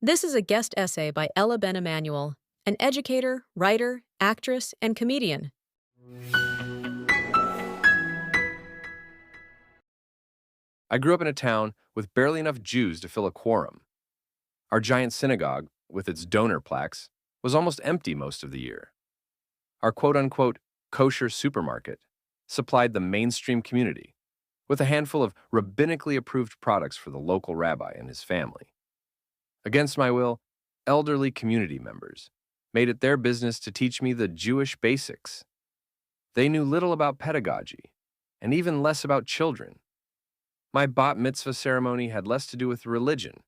This is a guest essay by Ella Ben Emanuel, an educator, writer, actress, and comedian. I grew up in a town with barely enough Jews to fill a quorum. Our giant synagogue, with its donor plaques, was almost empty most of the year. Our quote-unquote kosher supermarket supplied the mainstream community with a handful of rabbinically approved products for the local rabbi and his family. Against my will, elderly community members made it their business to teach me the Jewish basics. They knew little about pedagogy, and even less about children. My bat mitzvah ceremony had less to do with religion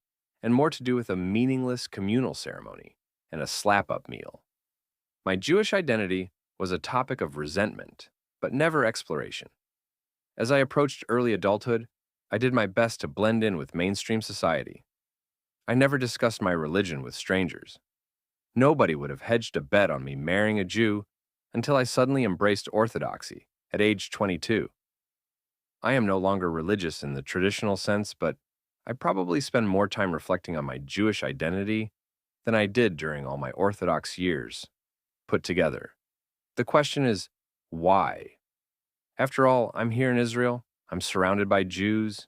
and more to do with a meaningless communal ceremony and a slap-up meal. My Jewish identity was a topic of resentment, but never exploration. As I approached early adulthood, I did my best to blend in with mainstream society. I never discussed my religion with strangers. Nobody would have hedged a bet on me marrying a Jew until I suddenly embraced orthodoxy at age 22. I am no longer religious in the traditional sense, but I probably spend more time reflecting on my Jewish identity than I did during all my Orthodox years put together. The question is, why? After all, I'm here in Israel. I'm surrounded by Jews.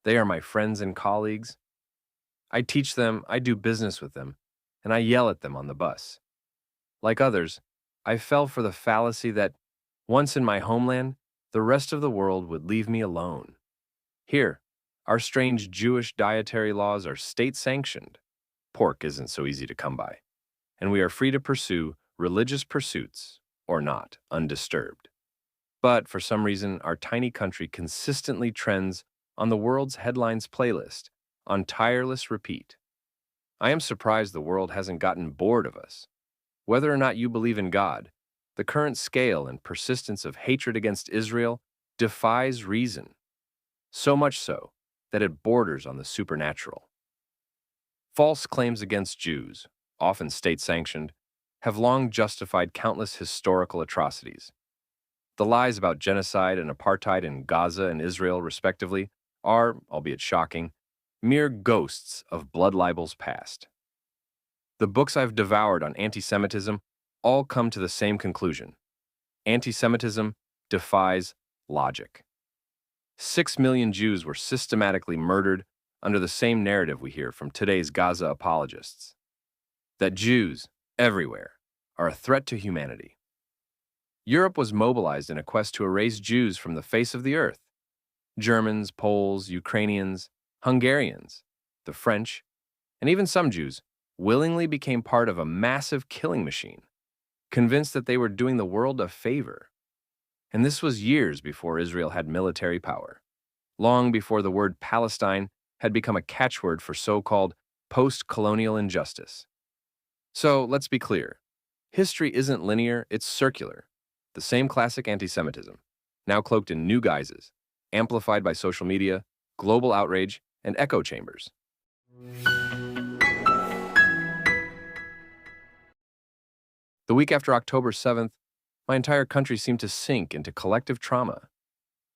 They are my friends and colleagues. I teach them, I do business with them, and I yell at them on the bus. Like others, I fell for the fallacy that once in my homeland, the rest of the world would leave me alone. Here, our strange Jewish dietary laws are state-sanctioned. Pork isn't so easy to come by, and we are free to pursue religious pursuits, or not, undisturbed. But for some reason, our tiny country consistently trends on the world's headlines playlist, on tireless repeat. I am surprised the world hasn't gotten bored of us. Whether or not you believe in God, the current scale and persistence of hatred against Israel defies reason, so much so that it borders on the supernatural. False claims against Jews, often state-sanctioned, have long justified countless historical atrocities. The lies about genocide and apartheid in Gaza and Israel, respectively, are, albeit shocking, mere ghosts of blood libels past. The books I've devoured on anti-Semitism all come to the same conclusion. Anti-Semitism defies logic. 6 million Jews were systematically murdered under the same narrative we hear from today's Gaza apologists. That Jews, everywhere, are a threat to humanity. Europe was mobilized in a quest to erase Jews from the face of the earth. Germans, Poles, Ukrainians, Hungarians, the French, and even some Jews willingly became part of a massive killing machine, convinced that they were doing the world a favor. And this was years before Israel had military power, long before the word Palestine had become a catchword for so-called post-colonial injustice. So let's be clear. History isn't linear, it's circular. The same classic anti-Semitism, now cloaked in new guises, amplified by social media, global outrage, and echo chambers. The week after October 7th, my entire country seemed to sink into collective trauma.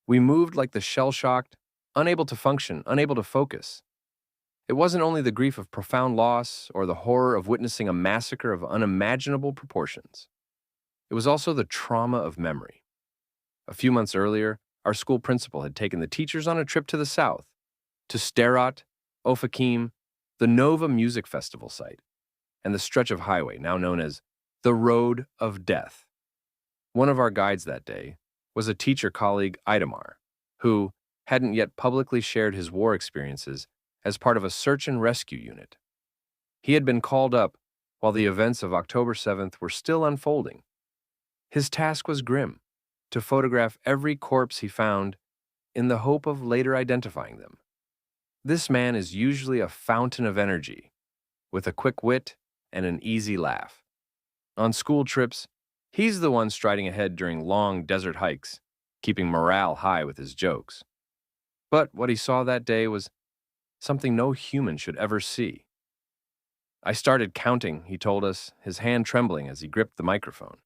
We moved like the shell-shocked, unable to function, unable to focus. It wasn't only the grief of profound loss or the horror of witnessing a massacre of unimaginable proportions. It was also the trauma of memory. A few months earlier, our school principal had taken the teachers on a trip to the south, to Sderot, Ofakim, the Nova Music Festival site, and the stretch of highway now known as the Road of Death. One of our guides that day was a teacher colleague, Itamar, who hadn't yet publicly shared his war experiences as part of a search and rescue unit. He had been called up while the events of October 7th were still unfolding. His task was grim, to photograph every corpse he found in the hope of later identifying them. This man is usually a fountain of energy, with a quick wit and an easy laugh. On school trips, he's the one striding ahead during long desert hikes, keeping morale high with his jokes. But what he saw that day was something no human should ever see. I started counting, he told us, his hand trembling as he gripped the microphone.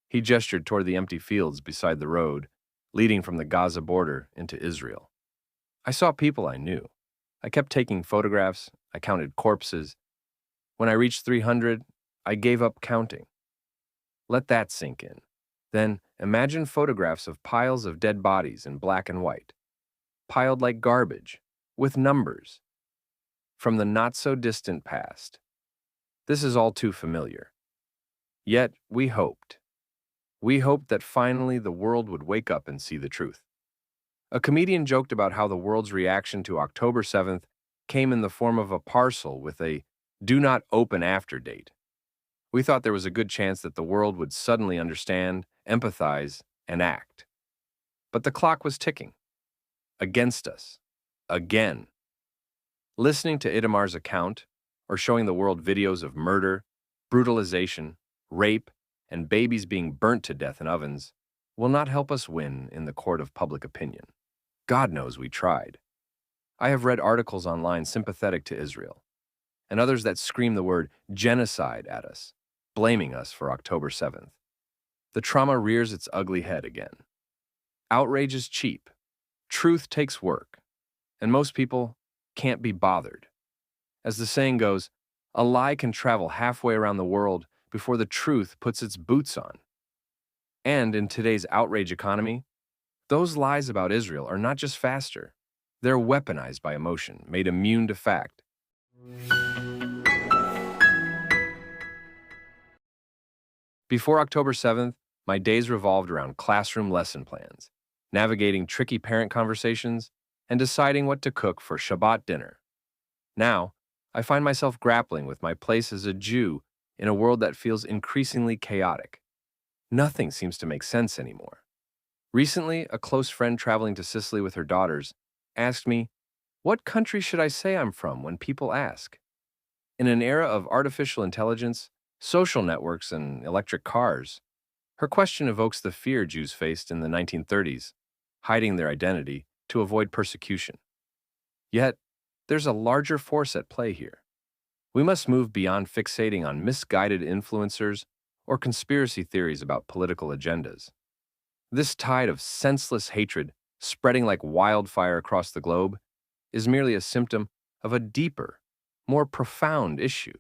He gestured toward the empty fields beside the road, leading from the Gaza border into Israel. I saw people I knew. I kept taking photographs, I counted corpses, When I reached 300, I gave up counting. Let that sink in. Then imagine photographs of piles of dead bodies in black and white, piled like garbage, with numbers, from the not-so-distant past. This is all too familiar. Yet we hoped. We hoped that finally the world would wake up and see the truth. A comedian joked about how the world's reaction to October 7th came in the form of a parcel with a "do not open after" date. We thought there was a good chance that the world would suddenly understand, empathize, and act. But the clock was ticking. Against us. Again. Listening to Itamar's account, or showing the world videos of murder, brutalization, rape, and babies being burnt to death in ovens, will not help us win in the court of public opinion. God knows we tried. I have read articles online sympathetic to Israel, and others that scream the word genocide at us, blaming us for October 7th. The trauma rears its ugly head again. Outrage is cheap. Truth takes work, and most people can't be bothered. As the saying goes, a lie can travel halfway around the world before the truth puts its boots on. And in today's outrage economy, those lies about Israel are not just faster, they're weaponized by emotion, made immune to fact. Before October 7th, my days revolved around classroom lesson plans, navigating tricky parent conversations, and deciding what to cook for Shabbat dinner. Now, I find myself grappling with my place as a Jew in a world that feels increasingly chaotic. Nothing seems to make sense anymore. Recently, a close friend traveling to Sicily with her daughters asked me, "What country should I say I'm from when people ask?" In an era of artificial intelligence, social networks, and electric cars, her question evokes the fear Jews faced in the 1930s, hiding their identity to avoid persecution. Yet, there's a larger force at play here. We must move beyond fixating on misguided influencers or conspiracy theories about political agendas. This tide of senseless hatred spreading like wildfire across the globe is merely a symptom of a deeper, more profound issue,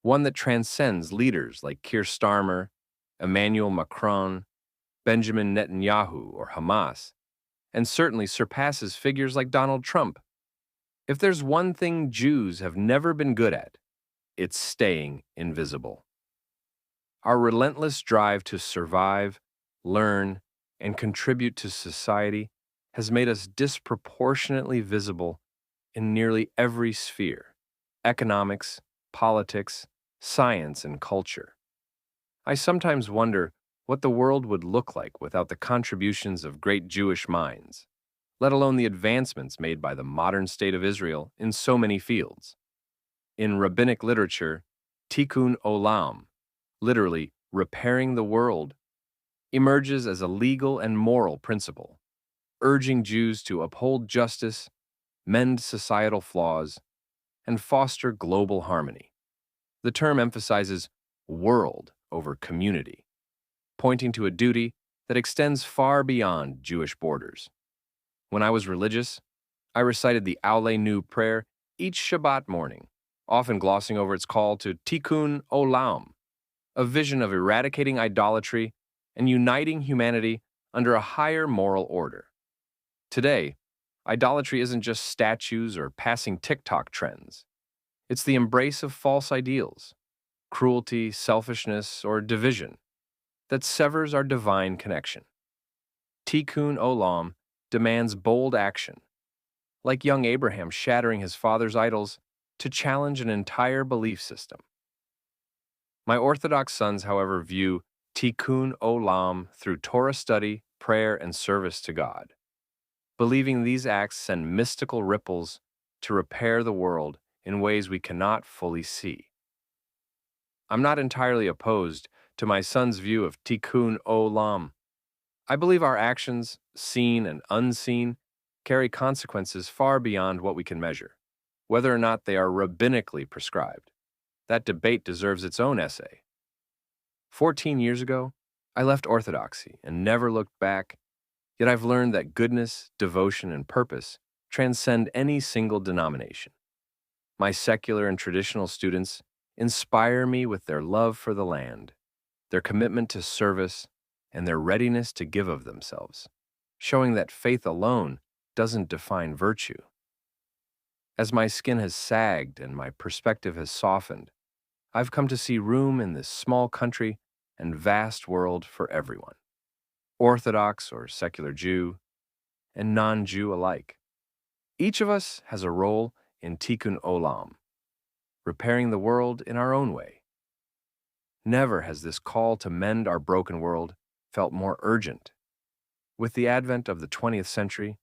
one that transcends leaders like Keir Starmer, Emmanuel Macron, Benjamin Netanyahu, or Hamas, and certainly surpasses figures like Donald Trump. If there's one thing Jews have never been good at, it's staying invisible. Our relentless drive to survive, learn, and contribute to society has made us disproportionately visible in nearly every sphere: economics, politics, science, and culture. I sometimes wonder what the world would look like without the contributions of great Jewish minds, let alone the advancements made by the modern state of Israel in so many fields. In rabbinic literature, Tikkun Olam, literally repairing the world, emerges as a legal and moral principle, urging Jews to uphold justice, mend societal flaws, and foster global harmony. The term emphasizes world over community, pointing to a duty that extends far beyond Jewish borders. When I was religious, I recited the Aule Nu prayer each Shabbat morning, often glossing over its call to Tikkun Olam, a vision of eradicating idolatry and uniting humanity under a higher moral order. Today, idolatry isn't just statues or passing TikTok trends. It's the embrace of false ideals, cruelty, selfishness, or division that severs our divine connection. Tikkun Olam demands bold action, like young Abraham shattering his father's idols to challenge an entire belief system. My Orthodox sons, however, view Tikkun Olam through Torah study, prayer, and service to God, believing these acts send mystical ripples to repair the world in ways we cannot fully see. I'm not entirely opposed to my son's view of Tikkun Olam. I believe our actions, seen and unseen, carry consequences far beyond what we can measure, whether or not they are rabbinically prescribed. That debate deserves its own essay. 14 years ago, I left Orthodoxy and never looked back, yet I've learned that goodness, devotion, and purpose transcend any single denomination. My secular and traditional students inspire me with their love for the land, their commitment to service, and their readiness to give of themselves, showing that faith alone doesn't define virtue. As my skin has sagged and my perspective has softened, I've come to see room in this small country and vast world for everyone, Orthodox or secular Jew, and non-Jew alike. Each of us has a role in Tikkun Olam, repairing the world in our own way. Never has this call to mend our broken world felt more urgent. With the advent of the 20th century,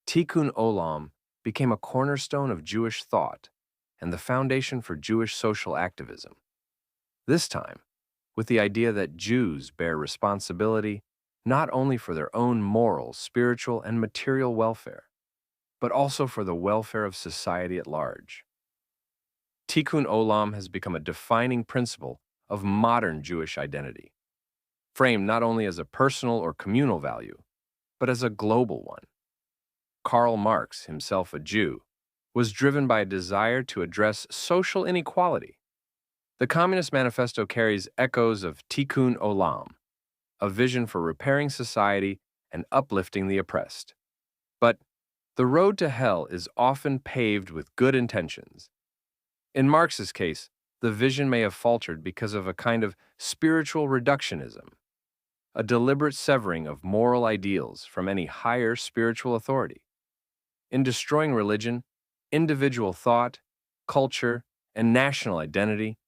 Tikkun Olam became a cornerstone of Jewish thought and the foundation for Jewish social activism. This time, with the idea that Jews bear responsibility not only for their own moral, spiritual, and material welfare, but also for the welfare of society at large. Tikkun Olam has become a defining principle of modern Jewish identity, framed not only as a personal or communal value, but as a global one. Karl Marx, himself a Jew, was driven by a desire to address social inequality. The Communist Manifesto carries echoes of Tikkun Olam, a vision for repairing society and uplifting the oppressed. But the road to hell is often paved with good intentions. In Marx's case, the vision may have faltered because of a kind of spiritual reductionism, a deliberate severing of moral ideals from any higher spiritual authority. In destroying religion, individual thought, culture, and national identity,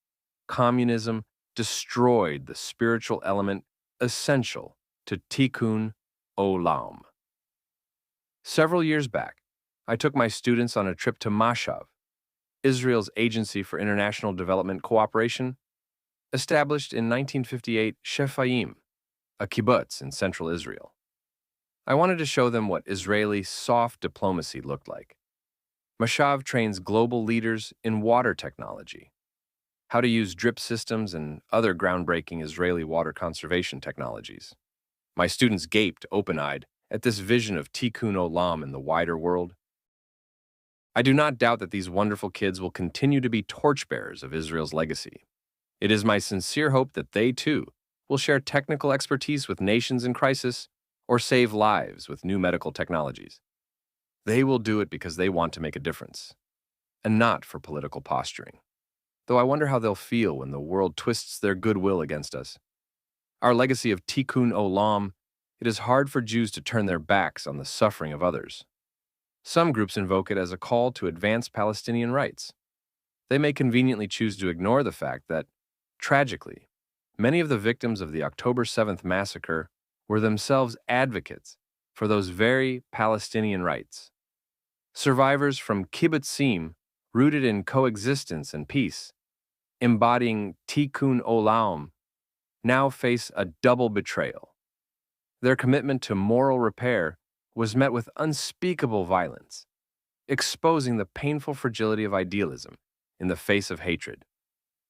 communism destroyed the spiritual element essential to Tikkun Olam. Several years back, I took my students on a trip to Mashav, Israel's Agency for International Development Cooperation, established in 1958 Shefaim, a kibbutz in central Israel. I wanted to show them what Israeli soft diplomacy looked like. Mashav trains global leaders in water technology, how to use drip systems and other groundbreaking Israeli water conservation technologies. My students gaped open-eyed at this vision of Tikkun Olam in the wider world. I do not doubt that these wonderful kids will continue to be torchbearers of Israel's legacy. It is my sincere hope that they, too, will share technical expertise with nations in crisis or save lives with new medical technologies. They will do it because they want to make a difference, and not for political posturing. Though I wonder how they'll feel when the world twists their goodwill against us. Our legacy of Tikkun Olam, it is hard for Jews to turn their backs on the suffering of others. Some groups invoke it as a call to advance Palestinian rights. They may conveniently choose to ignore the fact that, tragically, many of the victims of the October 7th massacre were themselves advocates for those very Palestinian rights. Survivors from kibbutzim rooted in coexistence and peace, embodying Tikkun Olam, now face a double betrayal. Their commitment to moral repair was met with unspeakable violence, exposing the painful fragility of idealism in the face of hatred.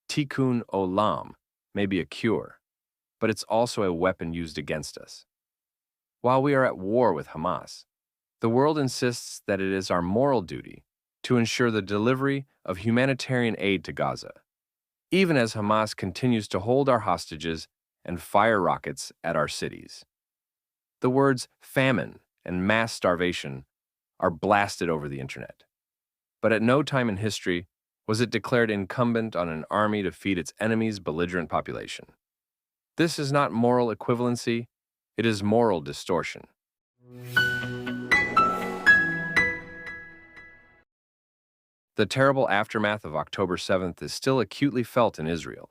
Tikkun Olam may be a cure, but it's also a weapon used against us. While we are at war with Hamas, the world insists that it is our moral duty to ensure the delivery of humanitarian aid to Gaza, even as Hamas continues to hold our hostages and fire rockets at our cities. The words famine and mass starvation are blasted over the internet. But at no time in history was it declared incumbent on an army to feed its enemy's belligerent population. This is not moral equivalency, it is moral distortion. The terrible aftermath of October 7th is still acutely felt in Israel.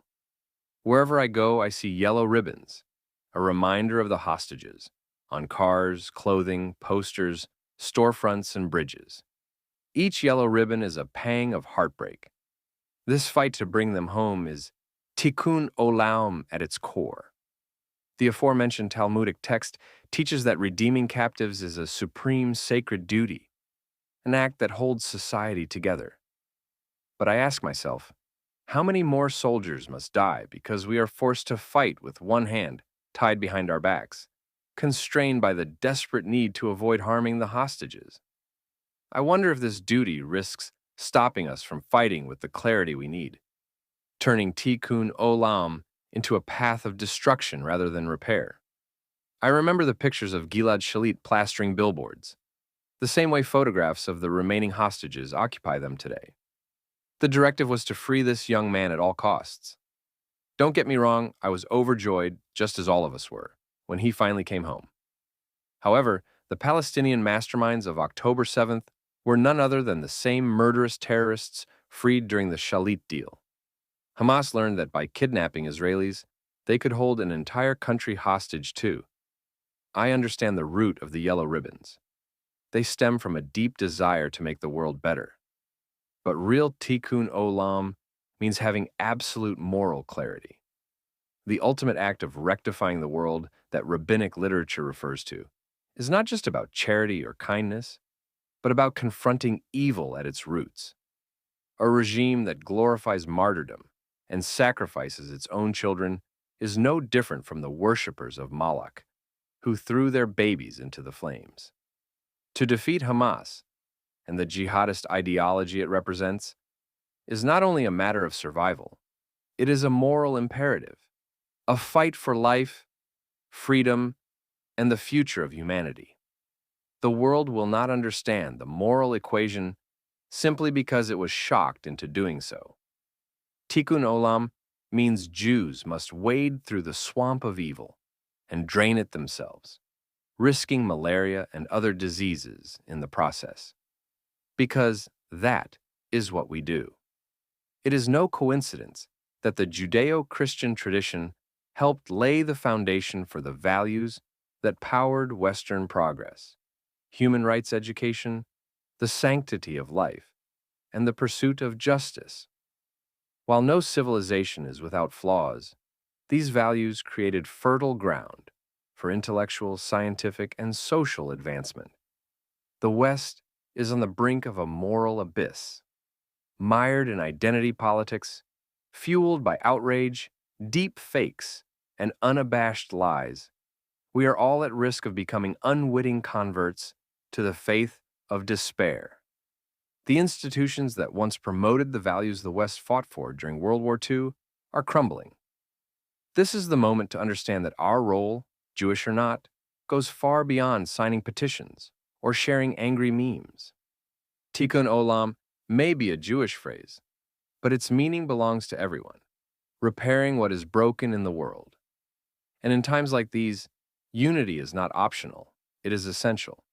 Wherever I go, I see yellow ribbons, a reminder of the hostages, on cars, clothing, posters, storefronts, and bridges. Each yellow ribbon is a pang of heartbreak. This fight to bring them home is Tikkun Olam at its core. The aforementioned Talmudic text teaches that redeeming captives is a supreme sacred duty, an act that holds society together. But I ask myself, how many more soldiers must die because we are forced to fight with one hand tied behind our backs, constrained by the desperate need to avoid harming the hostages? I wonder if this duty risks stopping us from fighting with the clarity we need. turning Tikkun Olam into a path of destruction rather than repair. I remember the pictures of Gilad Shalit plastering billboards, the same way photographs of the remaining hostages occupy them today. The directive was to free this young man at all costs. Don't get me wrong, I was overjoyed, just as all of us were, when he finally came home. However, the Palestinian masterminds of October 7th were none other than the same murderous terrorists freed during the Shalit deal. Hamas learned that by kidnapping Israelis, they could hold an entire country hostage too. I understand the root of the yellow ribbons. They stem from a deep desire to make the world better. But real Tikkun Olam means having absolute moral clarity. The ultimate act of rectifying the world that rabbinic literature refers to is not just about charity or kindness, but about confronting evil at its roots. A regime that glorifies martyrdom and sacrifices its own children is no different from the worshippers of Moloch, who threw their babies into the flames. To defeat Hamas and the jihadist ideology it represents is not only a matter of survival, it is a moral imperative, a fight for life, freedom, and the future of humanity. The world will not understand the moral equation simply because it was shocked into doing so. Tikkun Olam means Jews must wade through the swamp of evil and drain it themselves, risking malaria and other diseases in the process. Because that is what we do. It is no coincidence that the Judeo-Christian tradition helped lay the foundation for the values that powered Western progress: human rights education, the sanctity of life, and the pursuit of justice. While no civilization is without flaws, these values created fertile ground for intellectual, scientific, and social advancement. The West is on the brink of a moral abyss, mired in identity politics, fueled by outrage, deep fakes, and unabashed lies. We are all at risk of becoming unwitting converts to the faith of despair. The institutions that once promoted the values the West fought for during World War II are crumbling. This is the moment to understand that our role, Jewish or not, goes far beyond signing petitions or sharing angry memes. Tikkun Olam may be a Jewish phrase, but its meaning belongs to everyone, repairing what is broken in the world. And in times like these, unity is not optional, it is essential.